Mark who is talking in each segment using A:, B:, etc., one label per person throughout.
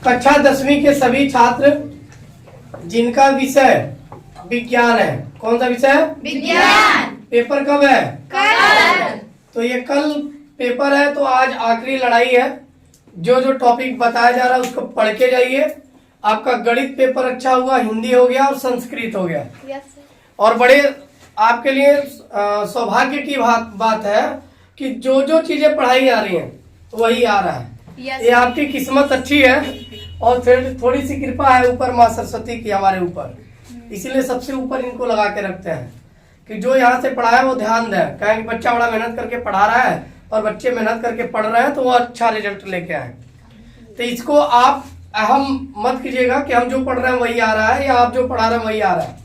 A: कक्षा 10वीं के सभी छात्र जिनका विषय विज्ञान है, कौन सा विषय है?
B: विज्ञान।
A: पेपर कब है?
B: कल।
A: तो ये कल पेपर है, तो आज आखिरी लड़ाई है। जो जो टॉपिक बताया जा रहा है उसको पढ़ के जाइए। आपका गणित पेपर अच्छा हुआ, हिंदी हो गया और संस्कृत हो गया। और बड़े आपके लिए सौभाग्य की बात है कि जो जो चीजें पढ़ाई जा रही हैं वही आ रहा है। ये आपकी किस्मत अच्छी है और फिर थोड़ी सी कृपा है ऊपर माँ सरस्वती की हमारे ऊपर, इसीलिए सबसे ऊपर इनको लगा के रखते हैं कि जो यहाँ से पढ़ा है वो ध्यान दें। कहें कि बच्चा बड़ा मेहनत करके पढ़ा रहा है और बच्चे मेहनत करके पढ़ रहे हैं तो वो अच्छा रिजल्ट लेके आए। तो इसको आप अहम मत कीजिएगा कि हम जो पढ़ रहे हैं वही आ रहा है या आप जो पढ़ा रहे हैं वही आ रहा है।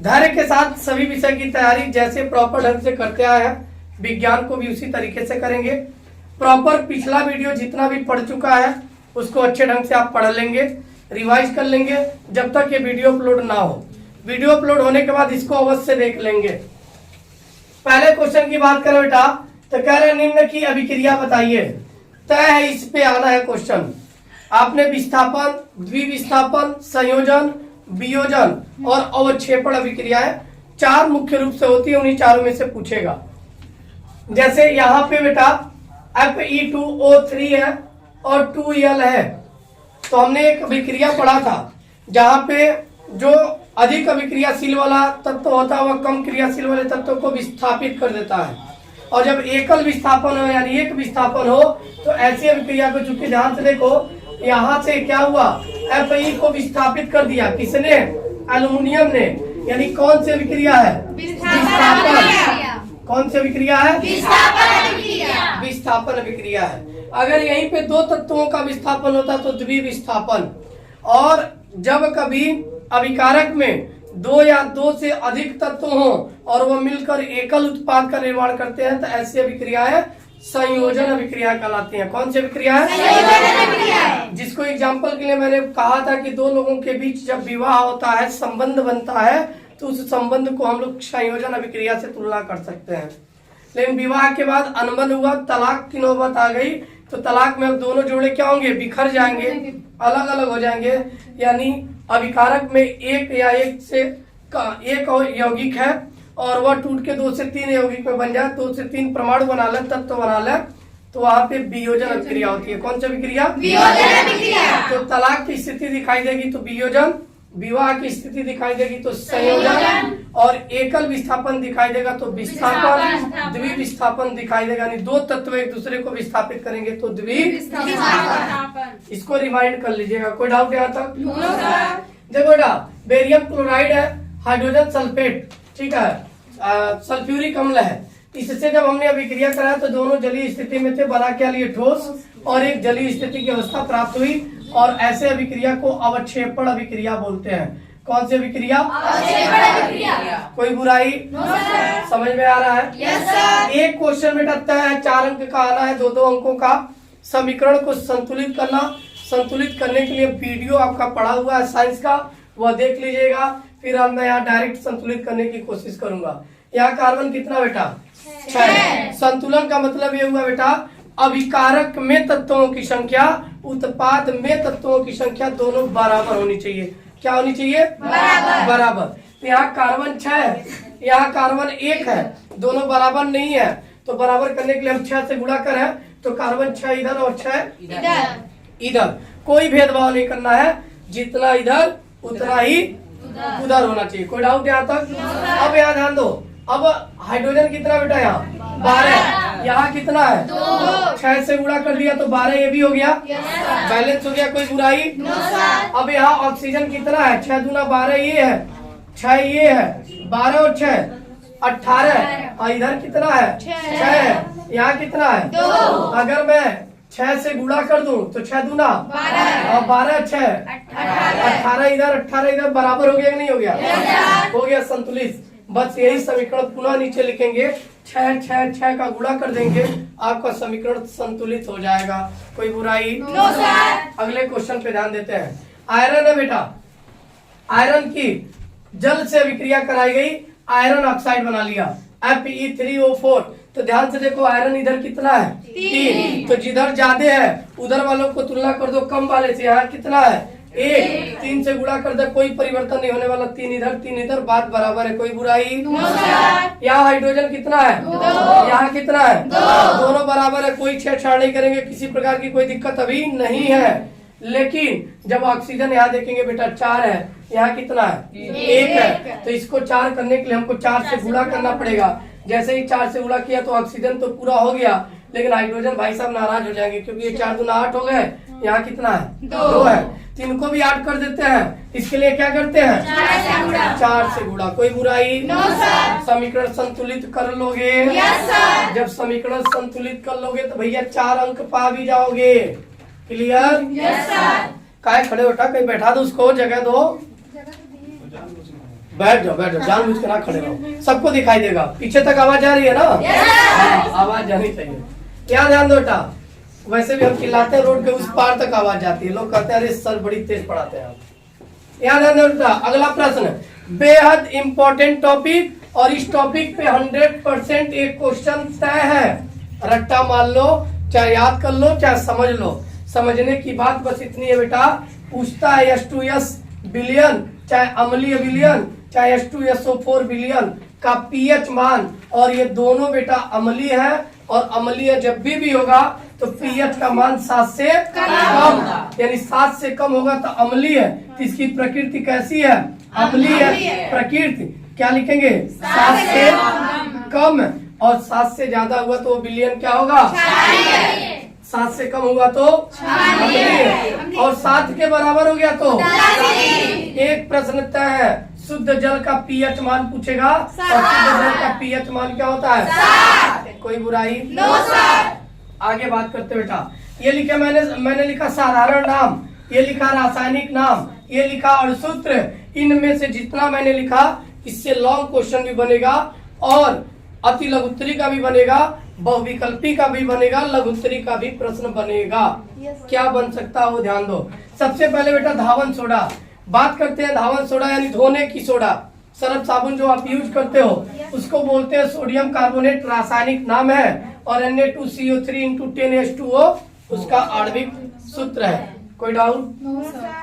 A: धैर्य के साथ सभी विषय की तैयारी जैसे प्रॉपर ढंग से करते आए हैं, विज्ञान को भी उसी तरीके से करेंगे। प्रॉपर पिछला वीडियो जितना भी पढ़ चुका है उसको अच्छे ढंग से आप पढ़ लेंगे, रिवाइज कर लेंगे जब तक ये वीडियो अपलोड ना हो। वीडियो अपलोड होने के बाद इसको अवश्य देख लेंगे। पहले क्वेश्चन की बात करें बेटा, तो कह रहे निम्न की अभिक्रिया बताइए। तय है, इस पे आना है क्वेश्चन। आपने विस्थापन, द्विविस्थापन, संयोजन, वियोजन और अवक्षेपण अभिक्रियाएं चार मुख्य रूप से होती है, उन्हीं चारों में से पूछेगा। जैसे यहाँ पे बेटा Fe2O3 है और 2L है, तो हमने एक अभिक्रिया पढ़ा था जहाँ पे जो अधिक अभिक्रियाशील वाला तत्व होता है वह कम क्रियाशील वाले तत्व को विस्थापित कर देता है। और जब एकल विस्थापन हो यानी एक विस्थापन हो तो ऐसी अभिक्रिया को, चूंकि ध्यान से देखो यहाँ से क्या हुआ, Fe को विस्थापित कर दिया किसने? एल्युमिनियम ने। यानी कौन सी अभिक्रिया है? विस्थापन। कौन सी अभिक्रिया है? विस्थापन अभिक्रिया है। अगर यहीं पे दो तत्वों का विस्थापन होता तो द्विविस्थापन। और जब कभी अभिकारक में दो या दो से अधिक तत्व हो और वह मिलकर एकल उत्पाद का निर्माण करते हैं तो ऐसी अभिक्रियाएं संयोजन अभिक्रिया कहलाती हैं। कौन सी अभिक्रिया है? जिसको एग्जाम्पल के लिए मैंने कहा था कि दो लोगों के बीच जब विवाह होता है, संबंध बनता है, तो उस संबंध को हम लोग संयोजन अभिक्रिया से तुलना कर सकते हैं। लेकिन विवाह के बाद अनबन हुआ, तलाक की नौबत आ गई, तो तलाक में अब दोनों जोड़े क्या होंगे? बिखर जाएंगे, अलग अलग हो जाएंगे। यानी अभिकारक में एक या एक से एक यौगिक है और वह टूट के 2 से 3 यौगिक में बन जाए, 2 से 3 परमाणु बना ले, तत्व बना ले, तो वहाँ पे वियोजन अभिक्रिया होती है। कौन सी अभिक्रिया? वियोजन अभिक्रिया। तो तलाक की स्थिति दिखाई देगी तो वियोजन, विवाह की स्थिति दिखाई देगी तो संयोजन, और एकल विस्थापन दिखाई देगा तो विस्थापन, द्विविस्थापन दिखाई देगा यानी दो तत्व एक दूसरे को विस्थापित करेंगे तो द्विविस्थापन। इसको रिमाइंड कर लीजिएगा। कोई डाउट यहाँ तक? देखो बेटा, बेरियम क्लोराइड है, हाइड्रोजन सल्फेट, ठीक है, सल्फ्यूरिक अम्ल है। इससे जब हमने अभिक्रिया कराया तो दोनों जलीय स्थिति में थे, बना क्या लिए? ठोस, और एक जलीय स्थिति की अवस्था प्राप्त हुई और ऐसे अभिक्रिया को अवक्षेपण अभिक्रिया बोलते हैं। कौन सी अभिक्रिया? अवक्षेपण अभिक्रिया। कोई बुराई? समझ में आ रहा है? एक क्वेश्चन बेटा तय है, 4 अंक का आना है, 2-2 अंकों का। समीकरण को संतुलित करना, संतुलित करने के लिए वीडियो आपका पढ़ा हुआ है साइंस का, वह देख लीजिएगा। फिर अब मैं यहाँ डायरेक्ट संतुलित करने की कोशिश करूंगा। यहाँ कार्बन कितना बेटा? 6। संतुलन का मतलब ये हुआ बेटा, अभिकारक में तत्वों की संख्या, उत्पाद में तत्वों की संख्या दोनों बराबर होनी चाहिए। क्या होनी चाहिए? बराबर। तो यहाँ कार्बन 6 है, यहाँ कार्बन 1 है, दोनों बराबर नहीं है, तो बराबर करने के लिए हम 6 से गुणा करें तो कार्बन 6 इधर और 6 इधर। कोई भेदभाव नहीं करना है, जितना इधर उतना ही उधर होना चाहिए। कोई डाउट यहाँ तक? अब यहाँ ध्यान दो, अब हाइड्रोजन कितना बेटा? यहाँ 12, यहाँ कितना है? 6 से गुणा कर दिया तो 12 ये भी हो गया, बैलेंस हो गया। कोई बुराई? अब यहाँ ऑक्सीजन कितना है? 6 दूना 12 ये है, 6 ये है, 12 और 6 18, और इधर कितना है? 6 है, यहाँ कितना है? 2। अगर मैं 6 से गुणा कर दूं तो 6 दूना 12 और 12 6 18 इधर 18 इधर, बराबर हो गया कि नहीं हो गया? हो गया संतुलित। बस यही समीकरण पुनः नीचे लिखेंगे, 6 6 6 का गुणा कर देंगे, आपका समीकरण संतुलित हो जाएगा। कोई बुराई? अगले क्वेश्चन पे ध्यान देते हैं। आयरन है बेटा, आयरन की जल से अभिक्रिया कराई गई, आयरन ऑक्साइड बना लिया, Fe3O4। तो ध्यान से देखो आयरन इधर कितना है 3, तो जिधर ज्यादा है उधर वालों को तुलना कर दो कम वाले से। यहाँ कितना है 1, 3 से गुणा कर दो, कोई परिवर्तन नहीं होने वाला, 3 इधर बात बराबर है, कोई बुराई। यहाँ हाइड्रोजन कितना है 2, यहाँ कितना है 2, दोनों बराबर है, कोई छेड़छाड़ नहीं करेंगे, किसी प्रकार की कोई दिक्कत अभी नहीं है। लेकिन जब ऑक्सीजन यहाँ देखेंगे बेटा 4 है, यहाँ कितना है 1 है, तो इसको 4 करने के लिए हमको 4 से गुणा करना पड़ेगा। जैसे ही 4 से गुणा किया तो ऑक्सीजन तो पूरा हो गया, लेकिन हाइड्रोजन भाई साहब नाराज हो जाएंगे क्योंकि ये 4 दूना 8 हो गए, यहाँ कितना है 2 है, 3 को भी 8 कर देते हैं। इसके लिए क्या करते हैं 4 से गुणा, कोई बुराई। समीकरण संतुलित कर लोगे। जब समीकरण संतुलित कर लोगे तो भैया 4 अंक पा भी जाओगे। क्लियर? काहे खड़े उठा, कहीं बैठा दो उसको, जगह दो, बैठ जाओ जानबूझ के ना खड़े रहो, सबको दिखाई देगा। पीछे तक आवाज आ रही है ना? आवाज जानी चाहिए। क्या ध्यान दो बेटा, वैसे भी हम चिल्लाते हैं रोड के उस पार तक आवाज जाती है, लोग कहते हैं अरे सर बड़ी तेज पढ़ाते हैं आप। यहाँ ध्यान दो बेटा, अगला प्रश्न बेहद इंपॉर्टेंट टॉपिक, और इस टॉपिक पे 100% एक क्वेश्चन तय है। रट्टा मान लो, चाहे याद कर लो, चाहे समझ लो। समझने की बात बस इतनी है बेटा, पूछता है H2S बिलियन, चाहे अम्लीय विलयन, चाहे H2SO4 विलयन का पीएच मान, और ये दोनों बेटा अम्लीय है, और अम्लीय जब भी होगा तो पीएच का मान 7 से कम, यानी 7 से कम होगा तो अम्लीय है। तो इसकी प्रकृति कैसी है? अम्लीय प्रकृति। क्या लिखेंगे? 7 से कम, और 7 से ज्यादा हुआ तो विलयन क्या होगा? 7 से कम होगा तो अम्लीय, और 7 के बराबर हो गया तो एक प्रश्न तय है, शुद्ध जल का पीएच मान पूछेगा, और शुद्ध जल का पीएच मान क्या होता है? कोई बुराई? आगे बात करते बेटा। ये लिखा मैंने लिखा साधारण नाम, ये लिखा रासायनिक नाम, ये लिखा अणुसूत्र। इनमें से जितना मैंने लिखा इससे लॉन्ग क्वेश्चन भी बनेगा, और अति लघुत्तरी का भी बनेगा, बहुविकल्पी का भी बनेगा, लघुत्तरी का भी प्रश्न बनेगा। क्या बन सकता है वो ध्यान दो। सबसे पहले बेटा धावन सोडा, बात करते हैं। धावन सोडा यानी धोने की सोडा, सर्फ साबुन जो आप यूज करते हो उसको बोलते हैं सोडियम कार्बोनेट, रासायनिक नाम है, और Na2CO3 × 10H2O उसका आणविक सूत्र है। कोई डाउट?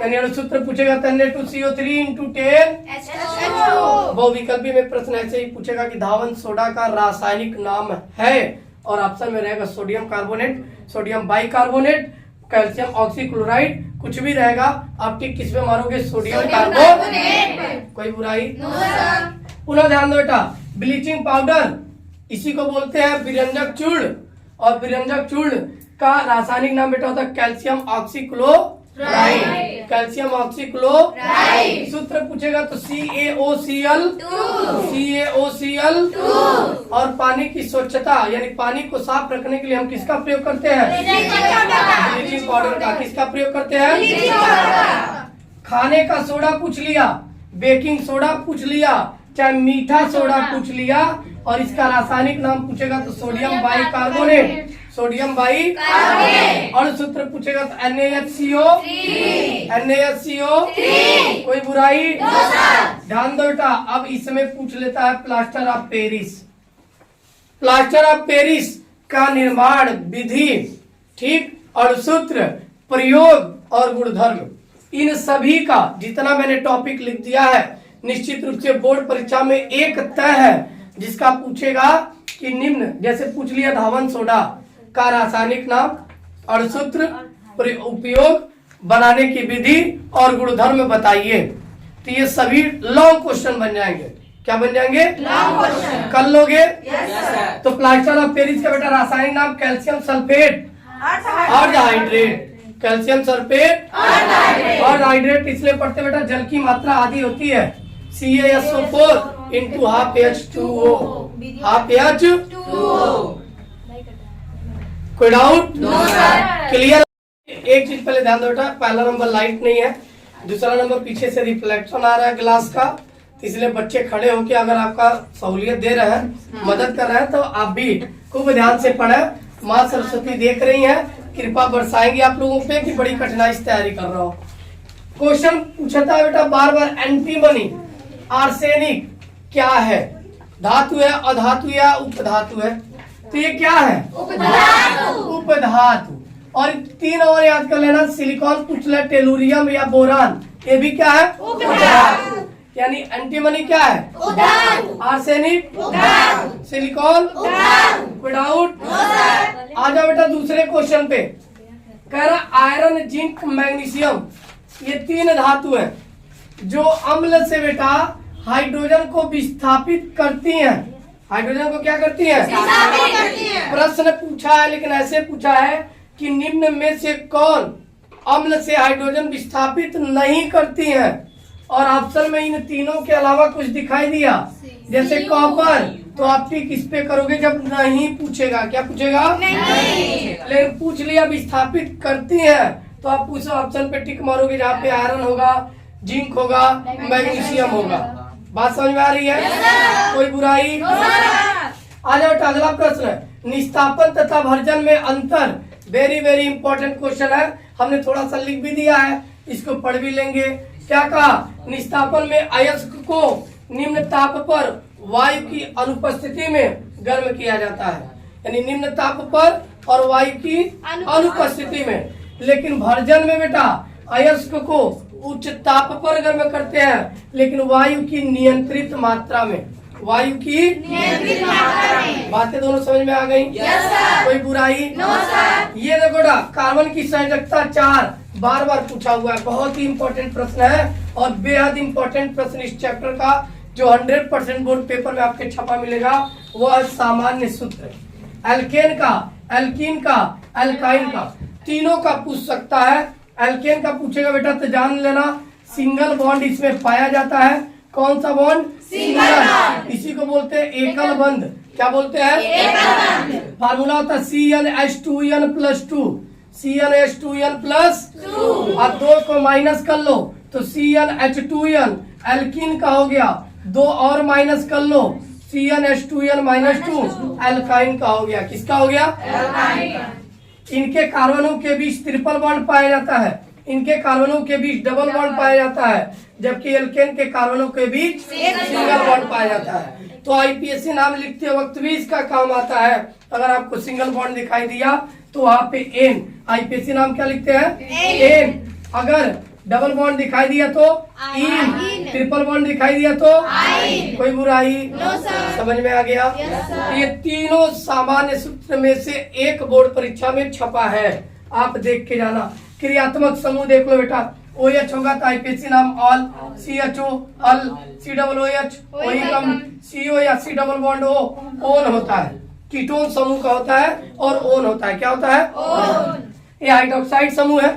A: यानी अणुसूत्र पूछेगा तो Na2CO3 × 10 बहुविकल्पी में प्रश्न ऐसे ही पूछेगा कि धावन सोडा का रासायनिक नाम है, और ऑप्शन में रहेगा sodium carbonate, sodium bicarbonate, calcium oxychloride, कुछ भी रहेगा। आप टिक किस पे मारोगे? Sodium carbonate. कोई बुराई? पुनः ध्यान दो बेटा, ब्लीचिंग पाउडर इसी को बोलते हैं विरंजक चूर्ण, और विरंजक चूर्ण का रासायनिक नाम बेटा होता है कैल्शियम ऑक्सीक्लोराइड। कैल्शियम ऑक्सीक्लोराइड सूत्र पूछेगा तो CaOCl, और पानी की स्वच्छता यानी पानी को साफ रखने के लिए हम किसका प्रयोग करते हैं? ब्लीचिंग पाउडर का। किसका प्रयोग करते हैं? खाने का सोडा पूछ लिया, बेकिंग सोडा पूछ लिया, चाहे मीठा सोडा पूछ लिया, और इसका रासायनिक नाम पूछेगा तो सोडियम बाइकार्बोनेट, सोडियम बाइकार्बोनेट। और सूत्र पूछेगा तो NaHCO। कोई बुराई? ध्यान दो बेटा, अब इसमें पूछ लेता है plaster of Paris. Plaster of Paris का निर्माण विधि, ठीक, और सूत्र, प्रयोग और गुणधर्म, इन सभी का जितना मैंने टॉपिक लिख दिया है निश्चित रूप से बोर्ड परीक्षा में एक तय है, जिसका पूछेगा कि निम्न, जैसे पूछ लिया धावन सोडा का रासायनिक नाम, अणुसूत्र, उपयोग, बनाने की विधि और गुणधर्म बताइए। तो ये सभी लॉन्ग क्वेश्चन बन जाएंगे। क्या बन जाएंगे? Long question. कर लोगे? तो प्लास्टर ऑफ पेरिस का बेटा रासायनिक नाम कैल्शियम सल्फेट और हाइड्रेट, कैल्शियम सल्फेट और हाइड्रेट इसलिए पढ़ते बेटा जल की मात्रा आधी होती है CaSO4 × ½ H2O। कोई डाउट? क्लियर? एक चीज पहले ध्यान दो बेटा, पहला नंबर लाइट नहीं है, दूसरा नंबर पीछे से रिफ्लेक्शन आ रहा है ग्लास का, इसलिए बच्चे खड़े होकर अगर आपका सहूलियत दे रहे हैं, मदद कर रहे हैं, तो आप भी खूब ध्यान से पढ़ें। माँ सरस्वती देख रही हैं, कृपा बरसाएंगी आप लोगों पे कि बड़ी कठिनाई से तैयारी कर रहा हो। क्वेश्चन पूछता है बेटा बार बार, एंटीमनी आर्सेनिक क्या है? धातु है, अधातु या उपधातु है? तो ये क्या है?
B: उपधातु।
A: उपधातु। और 3 और याद कर लेना, सिलिकॉन पूछ ले, टेलुरियम या बोरान, ये भी क्या है?
B: उपधातु।
A: यानी एंटीमनी क्या है?
B: उपधातु।
A: आर्सेनिक,
B: उपधातु।
A: सिलिकॉन,
B: उपधातु।
A: विदाउट।
B: No sir.
A: आ जाओ बेटा दूसरे क्वेश्चन पे। कह रहा आयरन, जिंक, मैग्नीशियम, ये 3 धातु हैं जो अम्ल से बेटा हाइड्रोजन को विस्थापित करती हैं। हाइड्रोजन को क्या करती हैं?
B: विस्थापित करती हैं।
A: प्रश्न पूछा है, लेकिन ऐसे पूछा है कि निम्न में से कौन अम्ल से हाइड्रोजन विस्थापित नहीं करती हैं? और ऑप्शन में इन तीनों के अलावा कुछ दिखाई दिया, जैसे कॉपर, तो आप टिक इस पे करोगे जब नहीं पूछेगा। क्या पूछेगा?
B: नहीं।
A: लेकिन पूछ लिया विस्थापित करती है, तो आप उस ऑप्शन पे टिक मारोगे जहाँ पे आयरन होगा, जिंक होगा, मैग्नीशियम होगा। बात समझ में आ रही है? कोई बुराई? आ जाओ अगला प्रश्न, निस्तापन तथा भर्जन में अंतर। वेरी वेरी इंपॉर्टेंट क्वेश्चन है, हमने थोड़ा सा लिख भी दिया है, इसको पढ़ भी लेंगे। क्या कहा? निस्तापन में अयस्क को निम्न ताप पर वायु की अनुपस्थिति में गर्म किया जाता है, यानी निम्न ताप पर और वायु की अनुपस्थिति में। लेकिन भर्जन में बेटा अयस्क को उच्च ताप पर गर्म करते हैं, लेकिन वायु की नियंत्रित मात्रा में। वायु की
B: नियंत्रित मात्रा में।
A: बातें दोनों समझ में आ गई?
B: Yes sir.
A: कोई बुराई?
B: No sir.
A: ये देखो बेटा, कार्बन की संयोजकता 4 बार बार पूछा हुआ है, बहुत ही इंपॉर्टेंट प्रश्न है और बेहद इंपॉर्टेंट प्रश्न इस चैप्टर का, जो 100% बोर्ड पेपर में आपके छपा मिलेगा। वह सामान्य सूत्र एल्केन का, एल्कीन का, एल्काइन का, तीनों का पूछ सकता है। एल्केन का पूछेगा बेटा तो जान लेना, सिंगल बॉन्ड इसमें पाया जाता है। कौन सा बॉन्ड?
B: Single bond.
A: इसी को बोलते हैं एकल बंध। क्या बोलते हैं?
B: एकल बंध।
A: फार्मूला होता है CnH2n+2, CnH2n+2, और 2 को माइनस कर लो तो CnH2n एल्कीन का हो गया, 2 और माइनस कर लो CnH2n-2 एल्काइन का हो गया। किसका हो गया? इनके कार्बनों के बीच ट्रिपल बॉन्ड पाया जाता है, इनके कार्बनों के बीच डबल बॉन्ड पाया जाता है, जबकि एल्केन के कार्बनों के बीच सिंगल बॉन्ड पाया जाता है। तो आईपीएससी नाम लिखते वक्त भी इसका काम आता है। अगर आपको सिंगल बॉन्ड दिखाई दिया तो वहाँ पे एन, आईपीएससी नाम क्या लिखते हैं? एन। अगर डबल बॉन्ड दिखाई दिया तो इन, ट्रिपल बॉन्ड दिखाई दिया तो
B: आइन।
A: कोई बुराई?
B: No sir.
A: समझ में आ गया?
B: Yes sir.
A: ये तीनों सामान्य सूत्र में से एक बोर्ड परीक्षा में छपा है, आप देख के जाना। क्रियात्मक समूह देख लो बेटा, OH होगा तो आईपीएससी नाम ऑल, CHO अल, COOH वही कम, CO या C double bond O own होता है। कीटोन समूह का होता है और ओन होता है। क्या होता है?
B: ओन।
A: ये हाइड्रोक्साइड समूह है,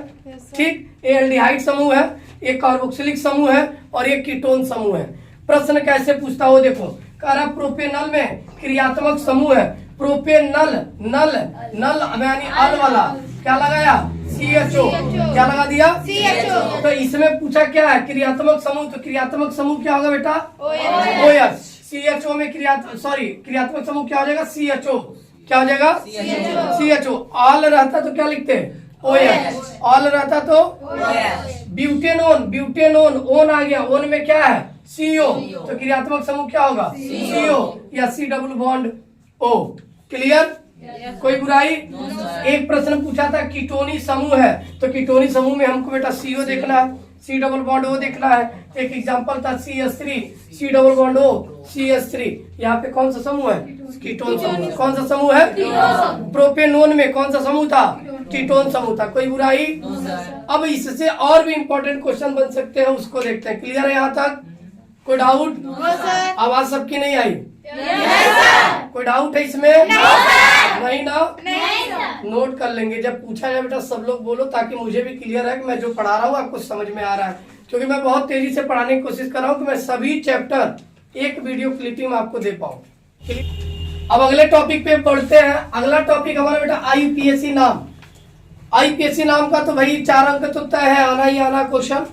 A: ठीक, ये एल्डिहाइड समूह है, ये कार्बोक्सिलिक समूह है और ये कीटोन समूह है। प्रश्न कैसे पूछता हो देखो, कह रहा प्रोपेनल में क्रियात्मक समूह है, प्रोपेनल, नल, नल यानी अल वाला, क्या लगाया? CHO। क्या लगा दिया?
B: CHO।
A: तो इसमें पूछा क्या है? क्रियात्मक समूह। तो क्रियात्मक समूह क्या होगा बेटा? OH। CHO में क्रियात्मक समूह क्या हो जाएगा? CHO। क्या हो जाएगा? CHO। ऑल रहता तो क्या लिखते हैं? OH। ऑल रहता तो ब्यूटेनोन, ब्यूटेनोन ओन आ गया, ओन में क्या है? CO। तो क्रियात्मक समूह क्या होगा? CO या C double bond O। Clear? कोई बुराई? एक प्रश्न पूछा था कीटोनी समूह है, तो कीटोनी समूह में हमको बेटा CO देखना है, C डबल बॉन्ड O देखना है। एक एग्जांपल था CH3, C double bond O, CH3। यहाँ पे कौन सा समूह है? कीटोन समूह। कौन सा समूह है? प्रोपेनोन में कौन सा समूह था? कीटोन समूह था। कोई बुराई? अब इससे और भी इंपॉर्टेंट क्वेश्चन बन सकते हैं, उसको देखते हैं। क्लियर है यहाँ तक? कोई डाउट? आवाज सबकी नहीं आई? कोई डाउट है इसमें? नहीं ना? नोट कर लेंगे, जब पूछा जाए बेटा सब लोग बोलो, ताकि मुझे भी क्लियर है कि मैं जो पढ़ा रहा हूँ आपको समझ में आ रहा है। क्योंकि मैं बहुत तेजी से पढ़ाने की कोशिश कर रहा हूँ कि मैं सभी चैप्टर एक वीडियो क्लिपिंग में आपको दे पाऊँ। अब अगले टॉपिक पे बढ़ते हैं। अगला टॉपिक हमारा बेटा आईपीएससी नाम। आईपीएससी नाम का तो भाई 4 अंक तो तय है, आना ही आना क्वेश्चन,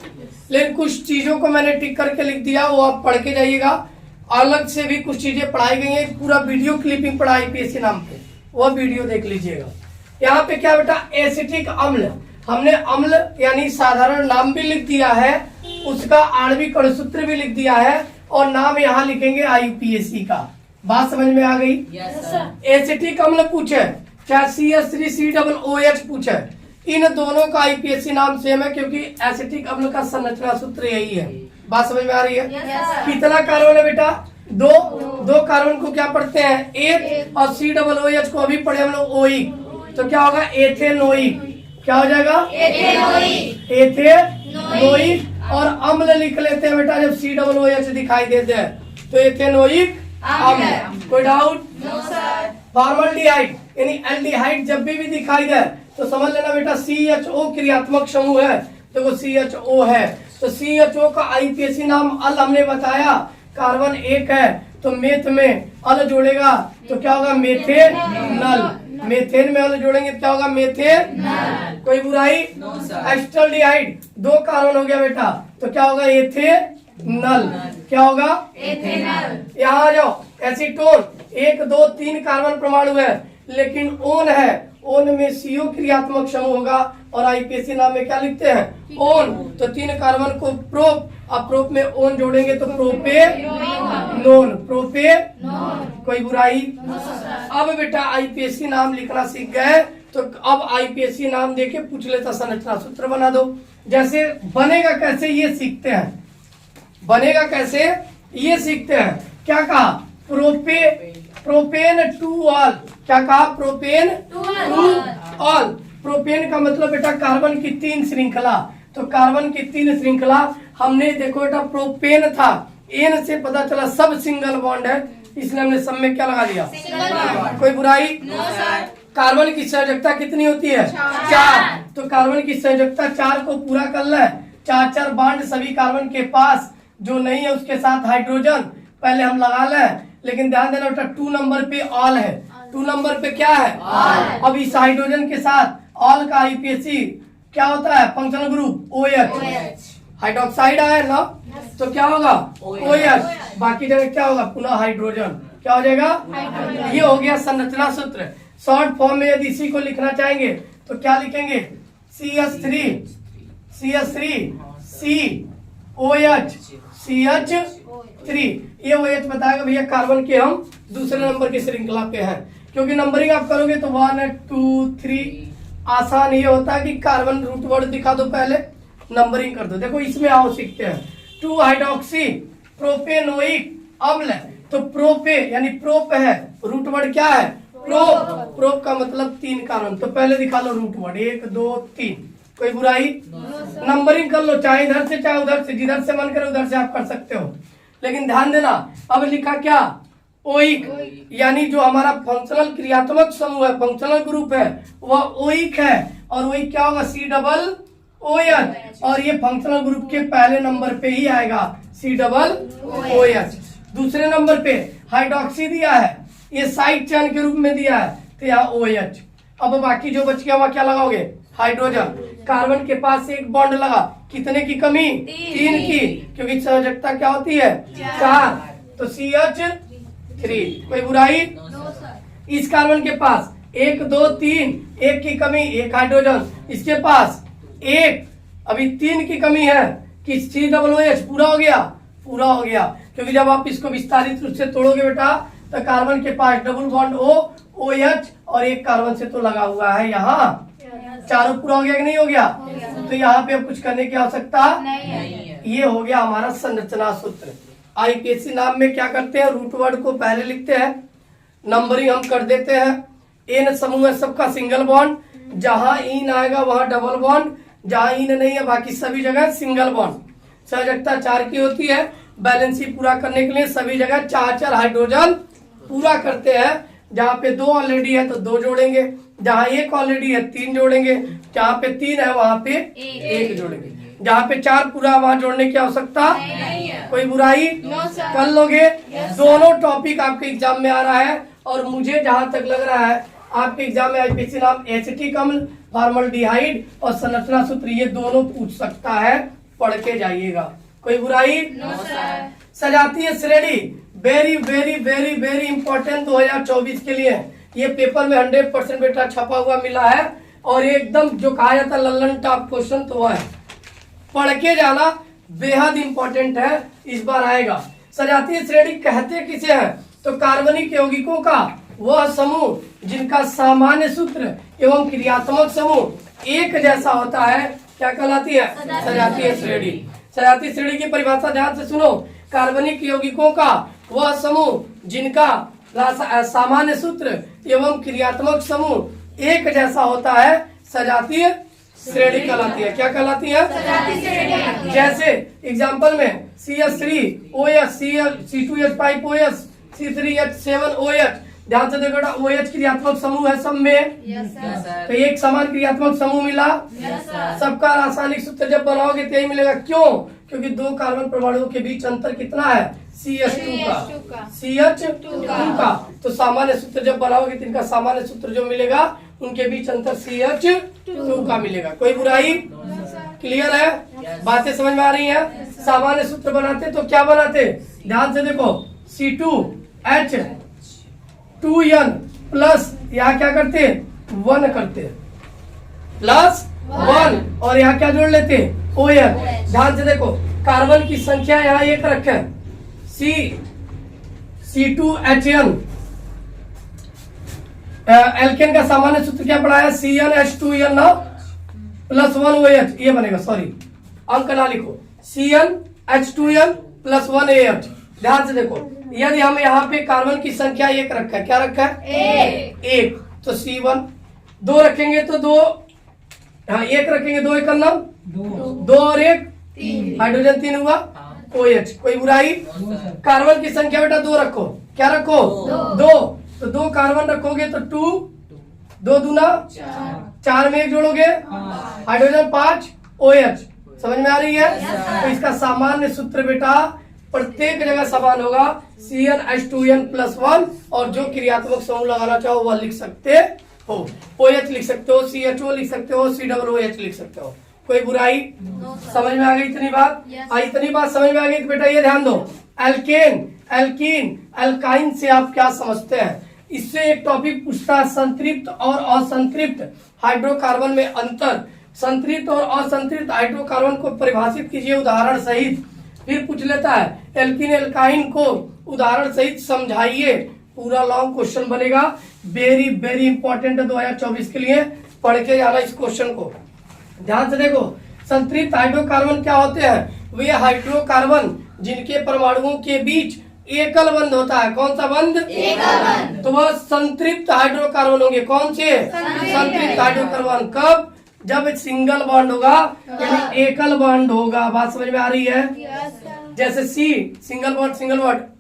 A: लेकिन कुछ चीजों को मैंने टिक करके लिख दिया, वो आप पढ़ के जाइएगा। अलग से भी कुछ चीजें पढ़ाई गई हैं, पूरा वीडियो क्लिपिंग पढ़ा आईपीएससी नाम पे, वह वीडियो देख लीजिएगा। यहाँ पे क्या बेटा? एसिटिक अम्ल, हमने अम्ल यानी साधारण नाम भी लिख दिया है, उसका आणविक अणुसूत्र भी लिख दिया है, और नाम यहाँ लिखेंगे आईपीएससी का। बात समझ में आ गई?
B: Yes sir.
A: एसिटिक अम्ल पूछे, चाहे CH3COOH पूछे, इन दोनों का आईपीएससी नाम सेम है, क्योंकि एसिटिक अम्ल का संरचना सूत्र यही है। बात समझ में आ रही है? कितना कार्बन है बेटा? दो कार्बन को क्या पढ़ते हैं? एक, और COOH को अभी पढ़े हम लोग ओइक, तो क्या होगा? एथेनोइक। क्या हो जाएगा? एथेनोइक। और अम्ल लिख लेते हैं बेटा जब COOH दिखाई देते हैं, तो एथेनोइक अम्ल। कोई डाउट?
B: No sir.
A: फॉर्मल्डिहाइड यानी एल्डिहाइड जब भी दिखाई दे तो समझ लेना बेटा CHO क्रियात्मक समूह है, देखो CHO है, तो CHO का आईपीएससी नाम अल हमने बताया, कार्बन एक है तो मेथ में अल जोड़ेगा तो क्या होगा? मेथेनल। मेथेन में अल जोड़ेंगे तो क्या होगा? मेथेनल। कोई बुराई? एस्टल्डिहाइड, दो कार्बन हो गया बेटा, तो क्या होगा? एथेनल। क्या होगा?
B: एथेनल।
A: यहाँ आ जाओ, एसीटोन, 1 2 3 कार्बन परमाणु है, लेकिन ओन है, ओन में CO क्रियात्मक समूह होगा, और आईपीएससी नाम में क्या लिखते हैं? ओन। तो 3 कार्बन को प्रोप, अब प्रोप में ओन जोड़ेंगे तो प्रोपेनोन। प्रोपेनोन। कोई बुराई? अब बेटा आईपीएससी नाम लिखना सीख गए, तो अब आईपीएससी नाम देके पूछ लेता संरचना सूत्र बना दो। जैसे बनेगा कैसे ये सीखते हैं, बनेगा कैसे ये सीखते हैं। क्या कहा? Propane two all. क्या कहा? Propane two all. प्रोपेन का मतलब बेटा कार्बन की 3 श्रृंखला, तो कार्बन की 3 श्रृंखला हमने देखो बेटा प्रोपेन था, एन से पता चला सब सिंगल बॉन्ड है, इसलिए हमने सब में क्या लगा दिया? कोई बुराई? कार्बन की संयोजकता कितनी होती है? 4। तो कार्बन की संयोजकता 4 को पूरा कर ले, 4 बॉन्ड सभी कार्बन के पास, जो नहीं है उसके साथ हाइड्रोजन पहले हम लगा लें, लेकिन ध्यान देना बेटा 2 नंबर पे ऑल है, 2 नंबर पे क्या है? ऑल। अब इस हाइड्रोजन के साथ ऑल का आईपीएससी क्या होता है? Functional group OH। हाइड्रोक्साइड आया ना, तो क्या होगा? OH। बाकी जगह क्या होगा? पुनः हाइड्रोजन। क्या हो जाएगा? ये हो गया संरचना सूत्र। शॉर्ट फॉर्म में यदि इसी को लिखना चाहेंगे तो क्या लिखेंगे? CH3 COH CH3। ये OH बताएगा भैया कार्बन के हम दूसरे नंबर की श्रृंखला पे हैं, क्योंकि नंबरिंग आप करोगे तो 1 2 3 आसान ये होता है कि कार्बन रूट वर्ड दिखा दो, पहले नंबरिंग कर दो। देखो इसमें आओ सीखते हैं। 2 हाइड्रोक्सी प्रोपेनोइक अम्ल, तो प्रोपे यानी प्रोप है, रूट वर्ड क्या है? प्रोप। प्रोप का मतलब 3 कार्बन, तो पहले दिखा लो रूट वर्ड 1 2 3। कोई बुराई? नंबरिंग कर लो, चाहे इधर से चाहे उधर से, जिधर से मन करे उधर से आप कर सकते हो, लेकिन ध्यान देना अब लिखा क्या? ओइक, यानी जो हमारा फंक्शनल क्रियात्मक समूह है, फंक्शनल ग्रुप है, वह ओइक है। और ओइक क्या होगा? COOH। और ये फंक्शनल ग्रुप के पहले नंबर पे ही आएगा COOH। दूसरे नंबर पे हाइड्रोक्सी दिया है, ये साइड चेन के रूप में दिया है, तो यहाँ OH। अब बाकी जो बच गया वह क्या लगाओगे? हाइड्रोजन। कार्बन के पास एक बॉन्ड लगा, कितने की कमी? 3 की, क्योंकि संयोजकता क्या होती है? 4, तो CH3। कोई बुराई? इस कार्बन के पास 1 2 3, 1 की कमी, 1 हाइड्रोजन, इसके पास 1, अभी 3 की कमी है कि COOH पूरा हो गया? पूरा हो गया, क्योंकि जब आप इसको विस्तारित रूप से तोड़ोगे बेटा तो कार्बन के पास डबल बॉन्ड OH और 1 कार्बन से तो लगा हुआ है, यहाँ चारों पूरा हो गया कि नहीं हो गया? तो यहाँ पे अब कुछ करने की आवश्यकता नहीं है। ये हो गया हमारा संरचना सूत्र। आईपीएससी नाम में क्या करते हैं? रूट वर्ड को पहले लिखते हैं, नंबरिंग हम कर देते हैं। एन समूह है सबका सिंगल बॉन्ड, जहां इन आएगा वहां डबल बॉन्ड, जहां इन नहीं है बाकी सभी जगह सिंगल बॉन्ड। संयोजकता 4 की होती है, बैलेंसी पूरा करने के लिए सभी जगह 4 हाइड्रोजन पूरा करते हैं। जहाँ पे 2 ऑलरेडी है तो 2 जोड़ेंगे, जहाँ 1 ऑलरेडी है 3 जोड़ेंगे, जहाँ पे 3 है वहाँ पे 1 जोड़ेंगे, जहाँ पे 4 पूरा वहाँ जोड़ने की आवश्यकता कोई बुराई? कर लोगे? दोनों टॉपिक आपके एग्जाम में आ रहा है, और मुझे जहाँ तक लग रहा है आपके एग्जाम में आईपीएससी नाम एसिटिक अम्ल, फॉर्मल्डिहाइड और संरचना सूत्र ये दोनों पूछ सकता है, पढ़ के जाइएगा। कोई बुराई? सजातीय श्रेणी very very very very important 2024 के लिए। ये पेपर में 100% बेटा छपा हुआ मिला है, और एकदम जो कहा जाता है लल्लन टॉप क्वेश्चन तो वह है, पढ़ के जाना बेहद इंपॉर्टेंट है, इस बार आएगा। सजातीय श्रेणी कहते किसे हैं? तो कार्बनिक यौगिकों का वह समूह जिनका सामान्य सूत्र एवं क्रियात्मक समूह एक जैसा होता है क्या कहलाती है? सजातीय श्रेणी। सजातीय श्रेणी की परिभाषा ध्यान से सुनो। कार्बनिक यौगिकों का वह समूह जिनका सामान्य सूत्र एवं क्रियात्मक समूह एक जैसा होता है सजातीय श्रेणी कहलाती है। क्या कहलाती है?
B: सजातीय श्रेणी।
A: जैसे एग्जांपल में CH3OH, C2H5OH, C3H7OH। ध्यान से देखो OH क्रियात्मक समूह है सब में, तो एक समान क्रियात्मक समूह मिला। सबका रासायनिक सूत्र जब बनाओगे तो यही मिलेगा। क्यों? क्योंकि दो कार्बन परमाणुओं के बीच अंतर कितना है? CH2 का, CH2 का। तो सामान्य सूत्र जब बनाओगे तो इनका सामान्य सूत्र जो मिलेगा उनके बीच अंतर CH2 का मिलेगा। कोई बुराई? क्लियर है? बातें समझ में आ रही हैं? सामान्य सूत्र बनाते तो क्या बनाते? ध्यान से देखो, C2H2N प्लस यहाँ क्या करते? 1 करते प्लस 1 और यहाँ क्या जोड़ लेते? OH। ध्यान से देखो, कार्बन की संख्या यहाँ एक रखे C2HN। एल्केन का सामान्य सूत्र क्या पढ़ा है? CnH2n ना प्लस 1 OH। ये बनेगा, सॉरी अंक ना लिखो, CnH2n प्लस 1 AH। ध्यान से देखो, यदि हम यहाँ पे कार्बन की संख्या एक रखा है, क्या रखा है? एक। तो C1 2 रखेंगे तो 2, हाँ 1 रखेंगे 2 एक नाम 2 और 1 हाइड्रोजन 3 हुआ OH। कोई बुराई? कार्बन की संख्या बेटा 2 रखो। क्या रखो? 2। तो 2 कार्बन रखोगे तो 2 2 दूना 4 में 1 जोड़ोगे हाइड्रोजन 5 OH। समझ में आ रही है? तो इसका सामान्य सूत्र बेटा प्रत्येक जगह समान होगा CnH2n प्लस 1 और जो क्रियात्मक समूह लगाना चाहो वह लिख सकते हो। OH लिख सकते हो, CHO लिख सकते हो, COOH लिख सकते हो। कोई बुराई? समझ में आ गई इतनी बात? इतनी बात समझ में आ गई तो बेटा ये ध्यान दो, एल्केन, एल्कीन, एल्काइन से आप क्या समझते हैं? इससे एक टॉपिक पूछता है संतृप्त और असंतृप्त हाइड्रोकार्बन में अंतर। संतृप्त और असंतृप्त हाइड्रोकार्बन को परिभाषित कीजिए उदाहरण सहित। फिर पूछ लेता है एल्कीन एल्काइन को उदाहरण सहित समझाइए। पूरा लॉन्ग क्वेश्चन बनेगा, वेरी वेरी इंपॉर्टेंट है 2024 के लिए। पढ़ के जाना इस क्वेश्चन को। ध्यान से देखो, संतृप्त हाइड्रोकार्बन क्या होते हैं? वे हाइड्रोकार्बन जिनके परमाणुओं के बीच एकल बंध होता है। कौन सा बंध? एकल बंध। तो वह संतृप्त हाइड्रोकार्बन होंगे। कौन से? संतृप्त हाइड्रोकार्बन। कब? जब सिंगल बॉन्ड होगा यानी एकल बॉन्ड होगा। बात समझ में आ रही है? जैसे C सिंगल बॉन्ड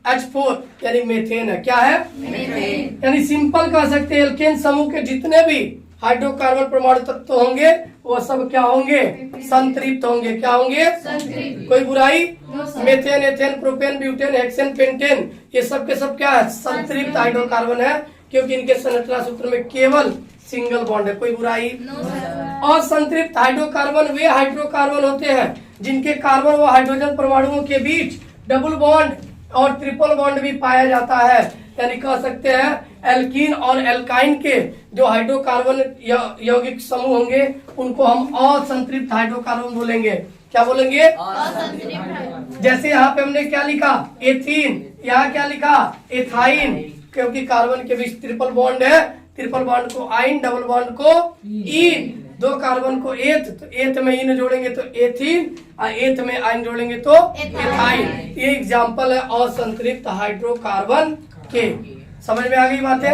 A: H4 यानी मेथेन है। क्या है? मेथेन। यानी सिंपल कह सकते हैं एल्केन समूह के जितने भी हाइड्रोकार्बन परमाणु तत्व होंगे वो सब क्या होंगे? संतृप्त होंगे। क्या होंगे? संतृप्त। कोई बुराई? Methane, ethane, propane, butane, hexane, pentane ये सब के सब क्या है? संतृप्त हाइड्रोकार्बन है, क्योंकि इनके संरचना सूत्र में केवल सिंगल बॉन्ड है। कोई बुराई? असंतृप्त हाइड्रोकार्बन वे हाइड्रोकार्बन होते हैं जिनके कार्बन व हाइड्रोजन परमाणुओं के बीच डबल बॉन्ड और ट्रिपल बॉन्ड भी पाया जाता है। यानी कह सकते हैं एल्कीन और एल्काइन के जो हाइड्रोकार्बन यौगिक समूह होंगे उनको हम असंतृप्त हाइड्रोकार्बन बोलेंगे। क्या बोलेंगे? असंतृप्त। जैसे यहाँ पे हमने क्या लिखा? एथीन। यहाँ क्या लिखा? एथाइन। क्योंकि कार्बन के बीच ट्रिपल बॉन्ड है, ट्रिपल बॉन्ड को आइन, डबल बॉन्ड को इन। 2 कार्बन को एथ, तो एथ में इन जोड़ेंगे तो एथीन और एथ में आइन जोड़ेंगे तो एथाइन। ये एग्जांपल है असंतृप्त हाइड्रोकार्बन के। समझ में आ गई बातें?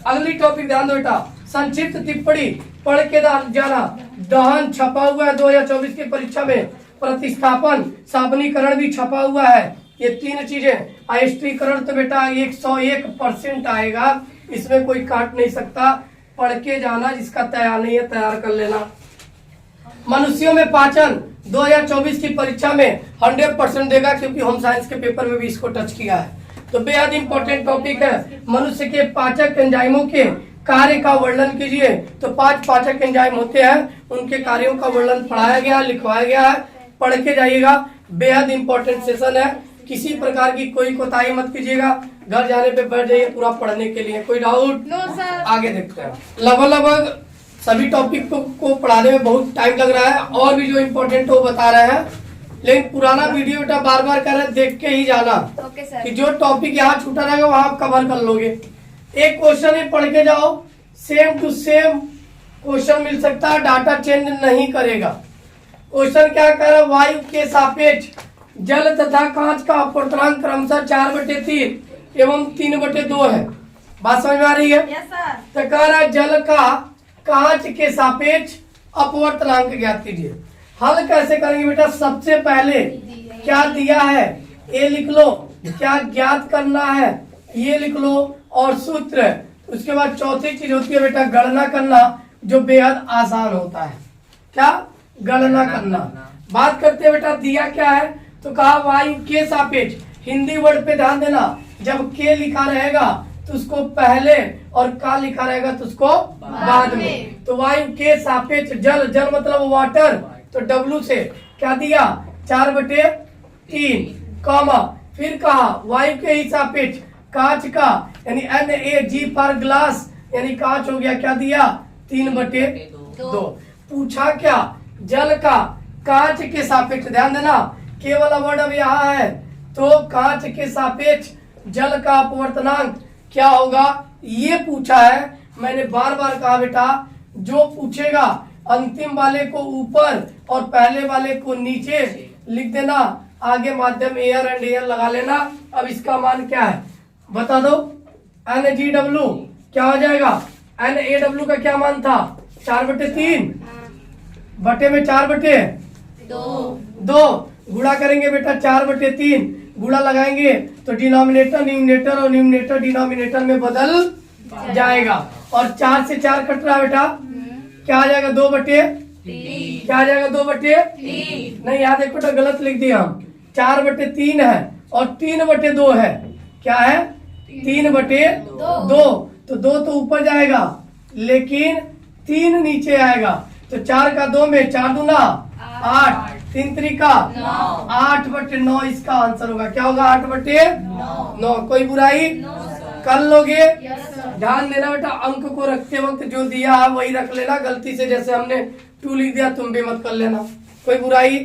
A: अगली टॉपिक ध्यान दो बेटा, संक्षिप्त टिप्पणी पढ़ के जाना। दहन छपा हुआ है 2024 की परीक्षा में, प्रतिस्थापन, साबनीकरण भी छपा हुआ है। ये 3 चीजें। आयस्त्रीकरण तो बेटा 101% आएगा, इसमें कोई काट नहीं सकता। पढ़ के जाना, जिसका तैयार नहीं है तैयार कर लेना। मनुष्यों में पाचन 2024 की परीक्षा में 100% देगा, क्योंकि होम साइंस के पेपर में भी इसको टच किया है। तो बेहद इंपॉर्टेंट टॉपिक है। मनुष्य के पाचक एंजाइमों के कार्य का वर्णन कीजिए। तो 5 पाचक एंजाइम होते हैं, उनके कार्यों का वर्णन पढ़ाया गया, लिखवाया गया है। पढ़ के जाइएगा, बेहद इंपॉर्टेंट सेशन है। किसी प्रकार की कोई कोताही मत कीजिएगा, घर जाने पे बैठ जाइए पूरा पढ़ने के लिए। कोई डाउट?
B: No sir.
A: आगे देखते हैं। लगभग सभी टॉपिक को पढ़ाने में बहुत टाइम लग रहा है, और भी जो इम्पोर्टेंट वो बता रहे हैं। लेकिन पुराना वीडियो बेटा बार बार कर रहे देख के ही जाना
B: ओके
A: कि
B: सर।
A: जो टॉपिक यहाँ छूटा रहेगा वहां आप कवर कर लोगे। एक क्वेश्चन ही पढ़ के जाओ, सेम टू सेम क्वेश्चन मिल सकता है, डाटा चेंज नहीं करेगा। क्वेश्चन क्या कर रहा है, वायु के सापेक्ष जल तथा कांच का अपवर्तनांक क्रमशः 4/3 एवं 3/2 है। बात समझ में आ रही है?
B: Yes sir.
A: तो कह रहा है जल का कांच के सापेक्ष अपवर्तनांक ज्ञात कीजिए। हल कैसे करेंगे बेटा, सबसे पहले क्या दिया है ये लिख लो, क्या ज्ञात करना है ये लिख लो, और सूत्र। उसके बाद चौथी चीज होती है बेटा गणना करना, जो बेहद आसान होता है। क्या गणना करना। बात करते हैं बेटा दिया क्या है, तो कहा वायु के सापेक्ष, हिंदी वर्ड पे ध्यान देना, जब के लिखा रहेगा तो उसको पहले और का लिखा रहेगा तो उसको बाद में। तो वायु के सापेक्ष जल, जल मतलब वाटर, तो W से क्या दिया 4/3 कॉमा, फिर कहा वायु के ही सापेक्ष कांच का यानी NaG फॉर ग्लास यानी कांच हो गया, क्या दिया 3/2। पूछा क्या जल का कांच के सापेक्ष, ध्यान देना केवल वर्ड अब यहाँ है, तो कांच के सापेक्ष जल का अपवर्तनांक क्या होगा ये पूछा है। मैंने बार बार कहा बेटा जो पूछेगा अंतिम वाले को ऊपर और पहले वाले को नीचे लिख देना, आगे माध्यम एयर एंड एयर लगा लेना। अब इसका मान क्या है बता दो, NGW क्या हो जाएगा, NaW का क्या मान था 4/3 बटे में 4/2 गुणा करेंगे बेटा 4/3 गुणा लगाएंगे तो डिनोमिनेटर न्यूमिनेटर और न्यूमिनेटर डिनोमिनेटर में बदल जाएगा, और 4 से 4 कट रहा है बेटा, क्या आ जाएगा 2/3, क्या आ जाएगा 2/3 नहीं, यहाँ देखो तो गलत लिख दिया हम, 4/3 है और 3/2 है, क्या है 3/2, तो 2 तो ऊपर जाएगा लेकिन 3 नीचे आएगा, तो 4 का 2 में 4 दूना 8, 3 त्रिका 8/9 इसका आंसर होगा। क्या होगा 8/9। कोई बुराई कर लोगे? ध्यान देना बेटा अंक को रखते वक्त जो दिया है वही रख लेना, गलती से जैसे हमने 2 लिख दिया तुम भी मत कर लेना, कोई बुराई।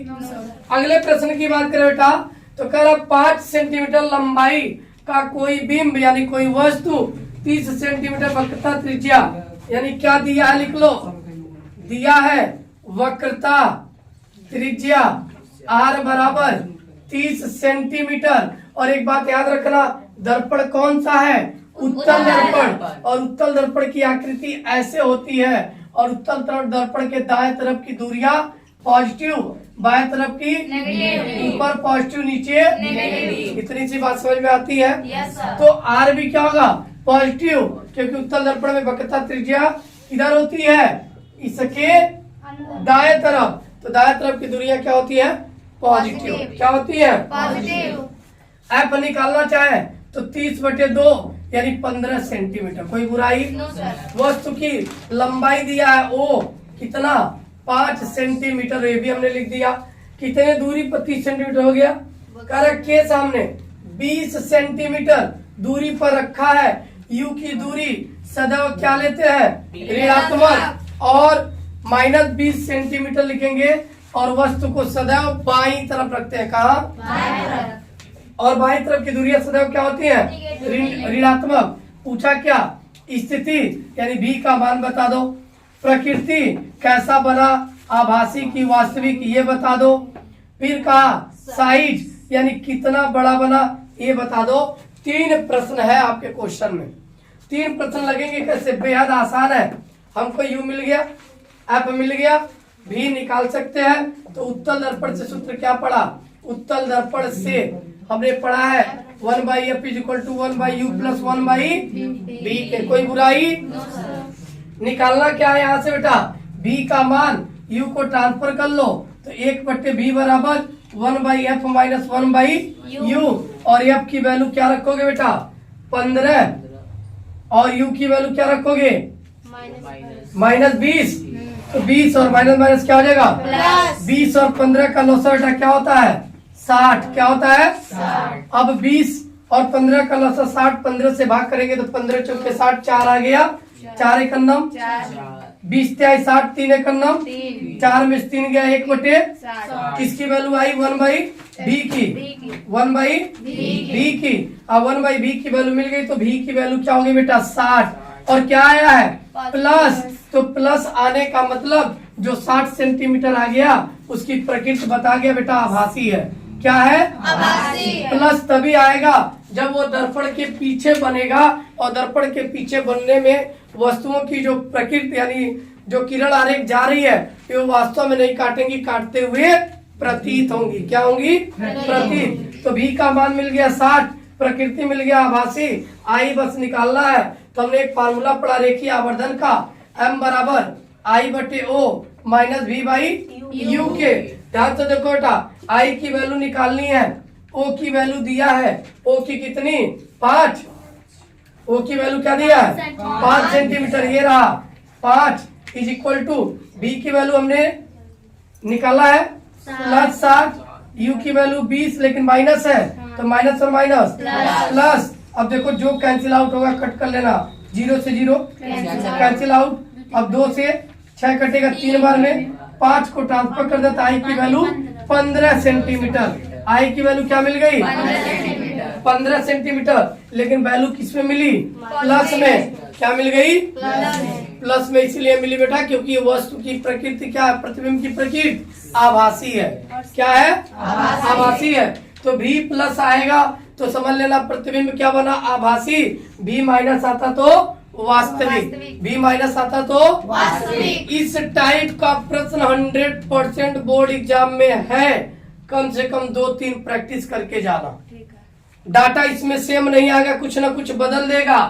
A: अगले प्रश्न की बात करें बेटा, तो कह रहा 5 सेंटीमीटर लंबाई का कोई बिंब यानी कोई वस्तु 30 सेंटीमीटर वक्रता त्रिज्या यानी क्या दिया है लिख लो, दिया है वक्रता त्रिज्या R बराबर 30 सेंटीमीटर। और एक बात याद रखना, दर्पण कौन सा है, उत्तल दर्पण, और उत्तल दर्पण की आकृति ऐसे होती है, और उत्तल दर्पण के दाएं तरफ की दूरियां पॉजिटिव, बाएं तरफ की ऊपर पॉजिटिव नीचे नेगेटिव। इतनी सी बात समझ में आती है? तो R भी क्या होगा पॉजिटिव, क्योंकि उत्तल दर्पण में वक्रता त्रिज्या किधर होती है, इसके दाएं तरफ, तो दाएं तरफ की दूरियां क्या होती है पॉजिटिव, क्या होती है पॉजिटिव। ऐप निकालना चाहे तो 30/2 यानी 15 सेंटीमीटर, कोई बुराई। वस्तु की लंबाई दिया है O कितना 5 सेंटीमीटर, ये भी हमने लिख दिया, कितने दूरी पर 30 सेंटीमीटर हो गया, कारक के सामने 20 सेंटीमीटर दूरी पर रखा है। U की दूरी सदैव क्या लेते हैं ऋणात्मक, और -20 सेंटीमीटर लिखेंगे, और वस्तु को सदैव बाईं तरफ रखते हैं, कहा और बाईं तरफ की दूरियां सदैव क्या होती है ऋणात्मक। पूछा क्या स्थिति यानी V का मान बता दो, प्रकृति कैसा बना आभासी की वास्तविक ये बता दो, फिर कहा साइज यानी कितना बड़ा बना ये बता दो। 3 प्रश्न है आपके क्वेश्चन में, 3 प्रश्न लगेंगे, कैसे बेहद आसान है। हमको U मिल गया, F मिल गया, V निकाल सकते हैं। तो उत्तल दर्पण से सूत्र क्या पढ़ा, उत्तल दर्पण से हमने पढ़ा है 1/f = 1/u + 1/v के, कोई बुराई। निकालना क्या है यहाँ से बेटा, v का मान u को ट्रांसफर कर लो, तो 1/v बराबर 1/f - 1/u, और f की वैल्यू क्या रखोगे बेटा 15, और u की वैल्यू क्या रखोगे -20, तो 20 और माइनस क्या हो जाएगा 20 और 15 का लॉस बेटा क्या होता है 60, क्या होता है 60। अब 20 और 15 का लॉस 60, 15 से भाग करेंगे तो 15 × 4 60, 4 आ गया, 4 एकम 20 तिहाई 60, 3 एकड़ नम,
B: 3
A: 4 में से 3 गया 1/,
B: 7
A: किसकी वैल्यू आई 1/b की, 1/b की। अब 1/b की वैल्यू मिल गई तो b की वैल्यू क्या होगी बेटा 60, और क्या आया है प्लस, तो प्लस आने का मतलब जो 60 सेंटीमीटर आ गया उसकी प्रकृति बता गया बेटा आभासी है। क्या है
B: आभासी है।
A: प्लस तभी आएगा जब वो दर्पण के पीछे बनेगा, और दर्पण के पीछे बनने में वस्तुओं की जो प्रकृति यानी जो किरण आरेख जा रही है वो वास्तव में नहीं काटेंगी, काटते हुए प्रतीत होंगी। क्या होंगी प्रतीत। तो भी का मान मिल गया 60, प्रकृति मिल गया आभासी, आई बस निकालना है। तो हमने एक फार्मूला पढ़ा रेखीय आवर्धन का, m बराबर I/O माइनस V/U के। ध्यान से देखो बेटा, I की वैल्यू निकालनी है, O की वैल्यू दिया है, O की कितनी 5, O की वैल्यू क्या दिया है 5 सेंटीमीटर, ये रहा 5 इज इक्वल टू B की वैल्यू हमने निकाला है +60, U की वैल्यू 20 लेकिन माइनस है तो माइनस और माइनस प्लस। अब देखो जो कैंसिल आउट होगा कट कर लेना, 0 से 0 कैंसिल आउट। अब 2 से 6 कटेगा 3 बार में, 5 को ट्रांसफर कर देता, आई की वैल्यू 15 सेंटीमीटर। आई की वैल्यू क्या मिल गई 15 सेंटीमीटर, लेकिन वैल्यू किस में मिली प्लस में। क्या मिल गई प्लस में, इसलिए मिली बेटा क्योंकि वस्तु की प्रकृति क्या है, प्रतिबिंब की प्रकृति आभासी है। क्या है आभासी है। तो भी प्लस आएगा तो समझ लेना प्रतिबिंब क्या बना आभासी, भी माइनस आता तो वास्तविक, भी माइनस आता तो
B: वास्तविक।
A: इस टाइप का प्रश्न 100% बोर्ड एग्जाम में है, कम से कम 2-3 प्रैक्टिस करके जाना। डाटा इसमें सेम नहीं आएगा, कुछ ना कुछ बदल देगा,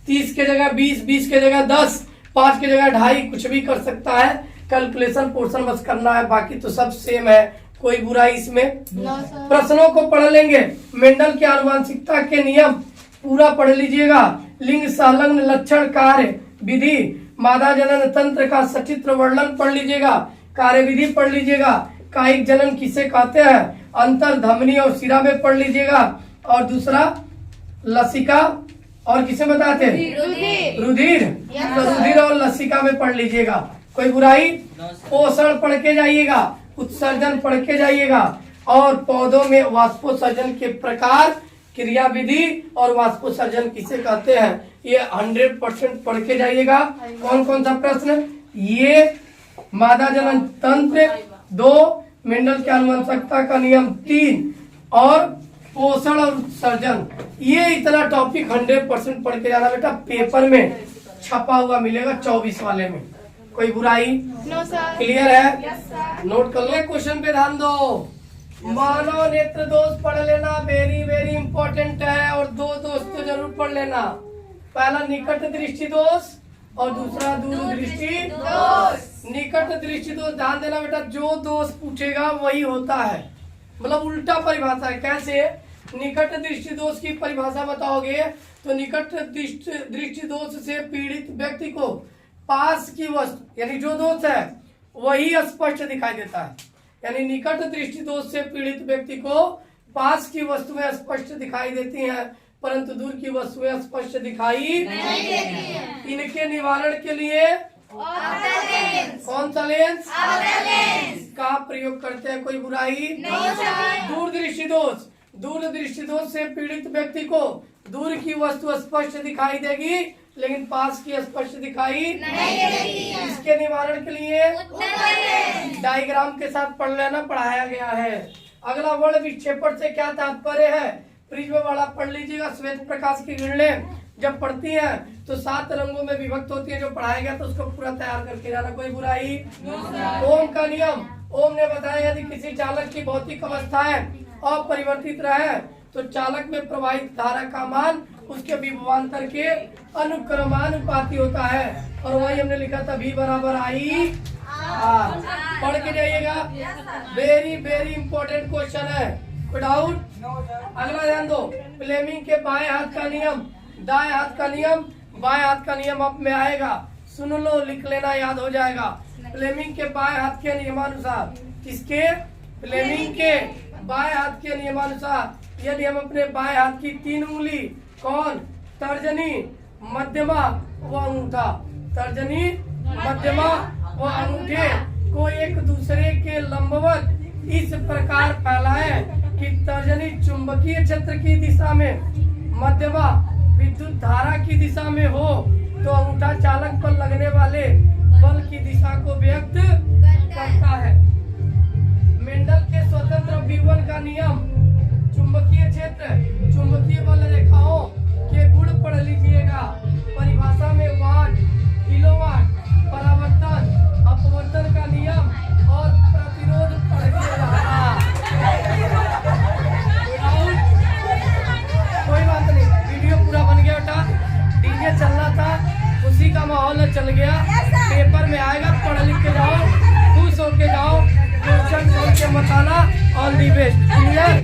A: 30 के जगह 20, 20 के जगह 10, 5 के जगह 2.5, कुछ भी कर सकता है। कैलकुलेशन पोर्शन बस करना है, बाकी तो सब सेम है, कोई बुराई इसमें। प्रश्नों को पढ़ लेंगे, मेंडल के आनुवंशिकता के नियम पूरा पढ़ लीजिएगा, लिंग संलग्न लक्षण कार्य विधि, मादा जनन तंत्र का सचित्र वर्णन पढ़ लीजिएगा, कार्य विधि पढ़ लीजिएगा, कायिक जनन किसे कहते हैं, अंतर धमनी और शिरा में पढ़ लीजिएगा, और दूसरा लसिका और किसे बताते हैं रुधिर, तो रुधिर और लसिका में पढ़ लीजिएगा, कोई बुराई। पोषण पढ़ के जाइएगा, उत्सर्जन पढ़ के जाइएगा, और पौधों में वाष्पोत्सर्जन के प्रकार, क्रिया विधि और वाष्पोत्सर्जन किसे कहते हैं, ये 100% पढ़ के जाइएगा। कौन कौन सा प्रश्न, ये मादा जनन तंत्र 2, मेंडल के आनुवंशिकता का नियम 3, और पोषण और उत्सर्जन, ये इतना टॉपिक 100% पढ़ के जाना बेटा, पेपर में छपा हुआ मिलेगा 24 वाले में, कोई बुराई क्लियर है। नोट कर लो, क्वेश्चन पे ध्यान दो। मानव नेत्र दोष पढ़ लेना, वेरी वेरी इंपॉर्टेंट है, और 2 दोष तो जरूर पढ़ लेना, पहला निकट दृष्टि दोष और दूसरा दूर दृष्टि दोष। निकट दृष्टि दोष ध्यान देना बेटा, जो दोष पूछेगा वही होता है, मतलब उल्टा परिभाषा है। कैसे, निकट दृष्टि दोष की परिभाषा बताओगे तो निकट दृष्टि दोष से पीड़ित व्यक्ति को पास की वस्तु यानी जो दोष है वही स्पष्ट दिखाई देता है, यानी निकट दृष्टि दोष से पीड़ित व्यक्ति को पास की वस्तुएं स्पष्ट दिखाई देती हैं, परंतु दूर की वस्तुएं स्पष्ट दिखाई नहीं देती हैं। इनके निवारण के लिए कौन सा लेंस का प्रयोग करते हैं, कोई बुराई नहीं। दूर दृष्टि दोष से पीड़ित व्यक्ति को दूर की वस्तु स्पष्ट दिखाई देगी लेकिन पास की स्पष्ट दिखाई नहीं देगी। इसके निवारण के लिए डायग्राम के साथ पढ़ लेना, पढ़ाया गया है। अगला वर्ण विक्षेपण से क्या तात्पर्य है, प्रिज्म वाला पढ़ लीजिएगा। श्वेत प्रकाश की किरणें जब पढ़ती हैं तो 7 रंगों में विभक्त होती है, जो पढ़ाया गया तो उसको पूरा तैयार करके जाना, कोई बुराई। ओम का नियम, ओम ने बताया यदि किसी चालक की भौतिक अवस्थाएं अपरिवर्तित रहे तो चालक में प्रवाहित धारा का मान उसके विभवांतर के अनुक्रमानुपाती होता है, और वही हमने लिखा था V बराबर I R। पढ़ के जाइएगा, वेरी वेरी इंपॉर्टेंट क्वेश्चन है, कोई डाउट। अगला ध्यान दो, फ्लेमिंग के बाएं हाथ का नियम, दाएं हाथ का नियम, बाएं हाथ का नियम अब में आएगा, सुन लो, लिख लेना, याद हो जाएगा। फ्लेमिंग के बाएं हाथ के नियमानुसार, किसके, फ्लेमिंग के बाएं हाथ के नियमानुसार यदि हम अपने बाएं हाथ की 3 उंगली, कौन, तर्जनी, मध्यमा व अंगूठा, तर्जनी मध्यमा व अंगूठे को एक दूसरे के लंबवत इस प्रकार फैलाएं कि तर्जनी चुंबकीय क्षेत्र की दिशा में, मध्यमा विद्युत धारा की दिशा में हो तो अंगूठा चालक पर लगने वाले बल की दिशा को व्यक्त करता है। मेंडल के स्वतंत्र विवरण का नियम, चुंबकीय क्षेत्र चुंबकीय बल रेखाओं के गुण पढ़ लीजिएगा। परिभाषा में वाट, किलोवाट, परावर्तन, अपवर्तन का नियम और प्रतिरोध पढ़ लीजिएगा। कोई बात नहीं, वीडियो पूरा बन गया बेटा। डीजे चलना था, खुशी का माहौल चल गया। पेपर में आएगा, पढ़ लिख के जाओ, खुश होके जाओ, क्वेश्चन सोच के मत आना। All the best. क्लियर।